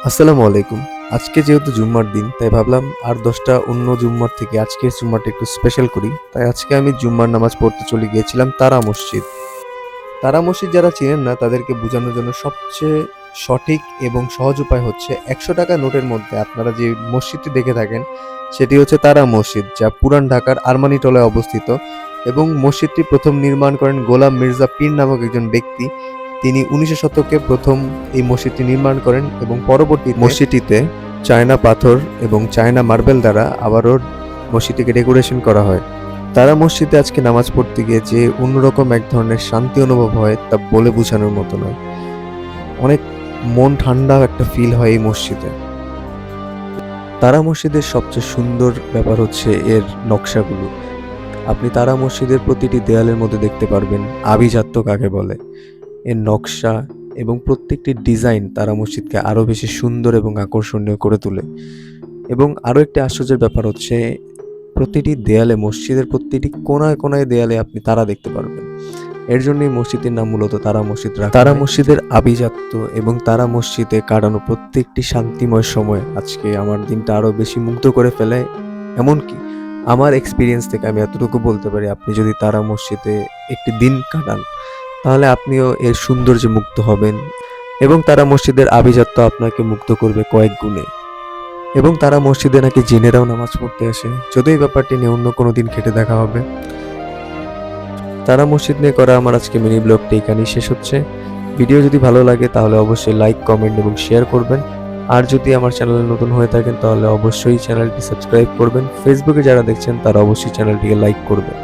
আসসালামু আলাইকুম। আজকে যেহেতু জুম্মার দিন, তাই ভাবলাম আর ১০টা অন্য জুম্মার থেকে আজকের জুম্মাটা একটু স্পেশাল করি। তাই আজকে আমি জুম্মার নামাজ পড়তে চলে গিয়েছিলাম তারা মসজিদ। তারা মসজিদ যারা চেনেন না তাদেরকে বোঝানোর জন্য সবচেয়ে সঠিক এবং সহজ উপায় হচ্ছে ৳১০০ নোটের মধ্যে আপনারা যে মসজিদটি দেখে থাকেন সেটি হচ্ছে তারা মসজিদ, যা পুরান ঢাকার আরমানিটোলায় অবস্থিত এবং মসজিদটি প্রথম নির্মাণ করেন গোলাম মির্জা পীর নামক একজন ব্যক্তি। তিনি ১৯০০ শতকে প্রথম এই মসজিদটি নির্মাণ করেন এবং পরবর্তীতে মসজিদটিতে চায়না পাথর এবং চায়না মার্বেল দ্বারা আবারও মসজিদটিকে ডেকোরেশন করা হয়। তারা মসজিদে আজকে নামাজ পড়তে গিয়ে যে অন্যরকম এক ধরনের শান্তি অনুভব হয় তা বলে বোঝানোর মতো নয়। অনেক মন ঠান্ডা একটা ফিল হয় এই মসজিদে। তারা মসজিদের সবচেয়ে সুন্দর ব্যাপার হচ্ছে এর নকশাগুলো। আপনি তারা মসজিদের প্রতিটি দেয়ালের মধ্যে দেখতে পারবেন আভিজাত্য কাকে বলে। এর নকশা এবং প্রত্যেকটি ডিজাইন তারা মসজিদকে আরও বেশি সুন্দর এবং আকর্ষণীয় করে তোলে। এবং আরও একটি আশ্চর্যের ব্যাপার হচ্ছে প্রতিটি দেয়ালে, মসজিদের প্রতিটি কোণায় কোণায় দেয়ালে আপনি তারা দেখতে পারবেন। এর জন্যই মসজিদের নাম মূলত তারা মসজিদ রাখা হয়। তারা মসজিদের আভিজাত্য এবং তারা মসজিদে কাটানো প্রত্যেকটি শান্তিময় সময় আজকে আমার দিনটা আরও বেশি মুগ্ধ করে ফেলে। এমনকি আমার এক্সপিরিয়েন্স থেকে আমি এতটুকু বলতে পারি, আপনি যদি তারা মসজিদে একটি দিন কাটান তাহলে আপনিও এর সৌন্দর্যে মুগ্ধ হবেন এবং তারা মসজিদের আভিজাত্য আপনাকে মুগ্ধ করবে কয়েক গুণে। এবং তারা মসজিদে নাকি জিনেরাও নামাজ পড়তে আসে, যদিও এই ব্যাপারটি নিয়ে অন্য কোনো দিন ঘেঁটে দেখা হবে। তারা মসজিদ নিয়ে করা আমার আজকে মিনি ব্লগটি এখানেই শেষ হচ্ছে। ভিডিও যদি ভালো লাগে তাহলে অবশ্যই লাইক, কমেন্ট এবং শেয়ার করবেন। আর যদি আমার চ্যানেলে নতুন হয়ে থাকেন তাহলে অবশ্যই চ্যানেলটি সাবস্ক্রাইব করবেন। ফেসবুকে যারা দেখছেন তারা অবশ্যই চ্যানেলটিকে লাইক করবেন।